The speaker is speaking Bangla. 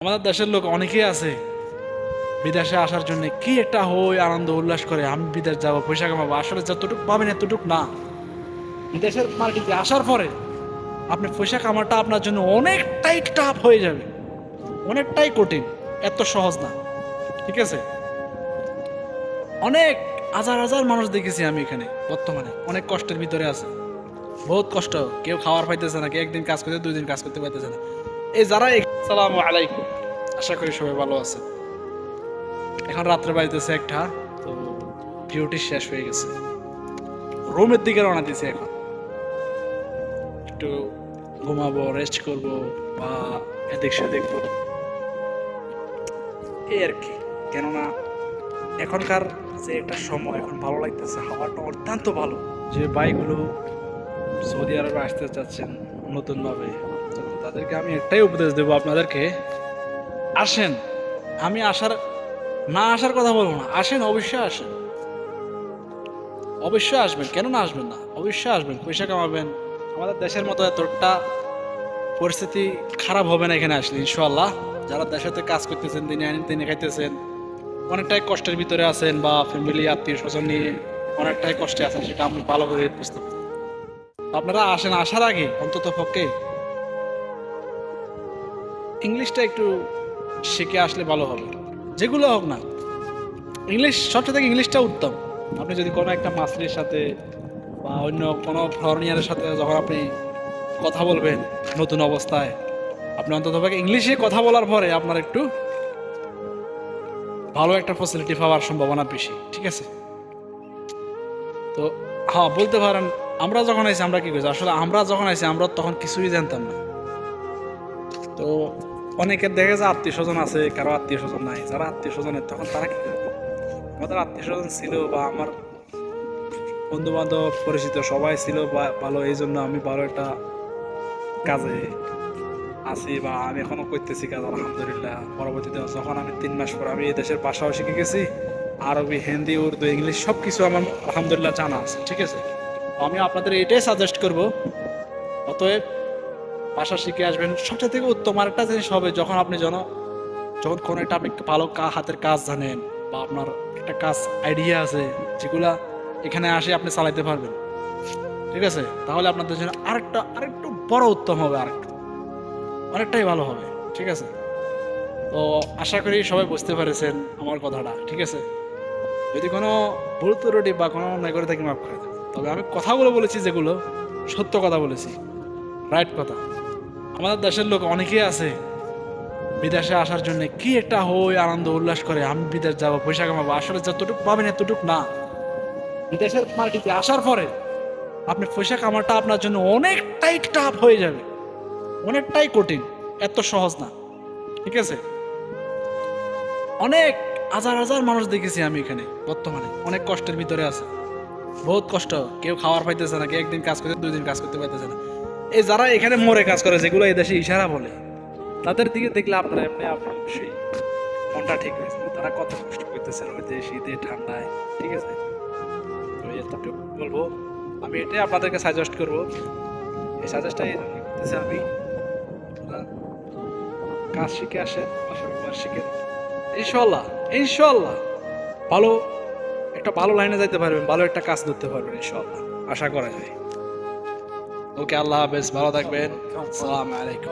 আমাদের দেশের লোক অনেকেই আছে বিদেশে আসার জন্য কি একটা হই আনন্দ উল্লাস করে, আমি বিদেশ যাব পয়সা কামাবো। আসলে যতটুকু পাবেন এতটুকু না। বিদেশের মার্কেটে আসার পরে আপনি পয়সা কামাটা আপনার জন্য অনেকটাই টাফ হয়ে যাবে, অনেকটাই কঠিন, এত সহজ না। ঠিক আছে, অনেক হাজার হাজার মানুষ দেখেছি আমি এখানে বর্তমানে অনেক কষ্টের ভিতরে আছে, বহুত কষ্ট। কেউ খাওয়ার পাইতেছে না, কেউ একদিন কাজ করতে 2 দিন কাজ করতে পাইতেছে না। এই যারা আসসালামু আলাইকুম, আশা করি সবাই ভালো আছে। এখন রাত্রে বাজতেছে একটা, তো ডিউটি শেষ হয়ে গেছে, রুমের দিকে রওনা দিয়েছি। এখন একটু ঘুমাবো, রেস্ট করব বা এদিক সেদিক করবো, এই আর কি। কেননা এখনকার যে একটা সময়, এখন ভালো লাগতেছে, হাওয়াটা অত্যন্ত ভালো। যে বাইকগুলো সৌদি আরবে আসতে চাচ্ছেন নতুনভাবে, তো তাদেরকে আমি একটাই উপদেশ দেবো, আপনাদেরকে আসেন। আমি না আসার কথা বলবো না, আসেন, অবশ্যই আসেন, অবশ্যই আসবেন। কেন না আসবেন না, অবশ্যই আসবেন, পয়সা কামাবেন। আমাদের দেশের মতো এতটা পরিস্থিতি খারাপ হবে না এখানে আসলে, ইনশাআল্লাহ। যারা দেশেতে কাজ করতেছেন, দিনে আনিন দিনে খাইতেছেন, অনেকটাই কষ্টের ভিতরে আছেন, বা ফ্যামিলি আত্মীয় স্বজন নিয়ে অনেকটাই কষ্টে আছেন, সেটা আমি ভালো করে বুঝতে পারি। আপনারা আসেন, আসার আগে অন্তত পক্ষে ইংলিশটা একটু শিখে আসলে ভালো হবে। যেগুলো হোক না, ইংলিশ সবচেয়ে থেকে ইংলিশটা উত্তম। আপনি যদি কোনো একটা মাস্টারের সাথে বা অন্য কোনো ফরেনিয়ারের সাথে যখন আপনি কথা বলবেন নতুন অবস্থায়, আপনি অন্তত ইংলিশে কথা বলার পরে আপনার একটু ভালো একটা ফ্যাসিলিটি পাওয়ার সম্ভাবনা বেশি। ঠিক আছে, তো হ্যাঁ বলতে পারেন আমরা যখন আইছি আমরা কি করছি, আসলে আমরা যখন আইছি আমরা তখন কিছুই জানতাম না। তো অনেকের দেখা যায় আত্মীয় স্বজন আছে, কারো আত্মীয় স্বজন নাই। যারা আত্মীয় স্বজনের তখন তারা কি করবে, আমাদের আত্মীয় স্বজন ছিল বা আমার বন্ধু বান্ধব পরিচিত সবাই ছিল ভালো, এই জন্য আমি ভালো একটা কাজে আছি বা আমি এখনো করতেছি কাজ, আলহামদুলিল্লাহ। পরবর্তীতে যখন আমি 3 মাস পর আমি এই দেশের ভাষাও শিখে গেছি, আরবি, হিন্দি, উর্দু, ইংলিশ সব কিছু আমার আলহামদুলিল্লাহ জানা আছে। ঠিক আছে, আমি আপনাদের এটাই সাজেস্ট করব, অতএব ভাষা শিখে আসবেন। সবচেয়ে থেকে উত্তম আরেকটা জিনিস হবে, যখন আপনি যখন কোনো একটা আপনি ভালো হাতের কাজ জানেন বা আপনার একটা কাজ আইডিয়া আছে, যেগুলা এখানে আসে আপনি চালাইতে পারবেন। ঠিক আছে, তাহলে আপনাদের জন্য আরেকটু বড় উত্তম হবে, অনেকটাই ভালো হবে। ঠিক আছে, তো আশা করি সবাই বুঝতে পেরেছেন আমার কথাটা। ঠিক আছে, যদি কোনো ভুল ত্রুটি বা কোনো অন্যায় করে থাকি মাফ করে দেবেন। তবে আমি কথাগুলো বলেছি যেগুলো সত্য কথা বলেছি, রাইট কথা। আমাদের দেশের লোক অনেকেই আছে বিদেশে আসার জন্য কি একটা হই আনন্দ উল্লাস করে, আমি বিদেশ যাব পয়সা কামাবো। আসলে যতটুকু পাবেন এতটুকু না। বিদেশের মার্কেটে আসার পরে আপনি পয়সা কামাটা আপনার জন্য অনেকটাই টাফ হয়ে যাবে, অনেকটাই কঠিন, এত সহজ না। ঠিক আছে, অনেক হাজার হাজার মানুষ দেখেছি আমি এখানে বর্তমানে অনেক কষ্টের ভিতরে আছে, বহুত কষ্ট। কেউ খাওয়ার পাইতেছে না, কেউ একদিন কাজ করতে 2 দিন কাজ করতে পাইতেছে না। এই যারা এখানে মরে কাজ করে, যেগুলো এই দেশে ইশারা বলে, তাদের দিকে দেখলে আপনারা এমনি আপনার অবশ্যই মনটা ঠিক হয়েছে, তারা কত কষ্ট করতেছে রোদে শীতে ঠান্ডায়। ঠিক আছে, তো এতটুকু বলবো, আমি এটাই আপনাদেরকে সাজেস্ট করবো। এই সাজেস্টটাই করতেছে আমি, কাজ শিখে আসেন, কাজ শিখে ইনশাল্লাহ, ইনশাল্লাহ ভালো একটা ভালো লাইনে যাইতে পারবেন, ভালো একটা কাজ ধরতে পারবেন ইনশাল্লাহ, আশা করা যায়। ওকে, আল্লাহ হাফেজ, ভালো থাকবেন, আসসালামু আলাইকুম।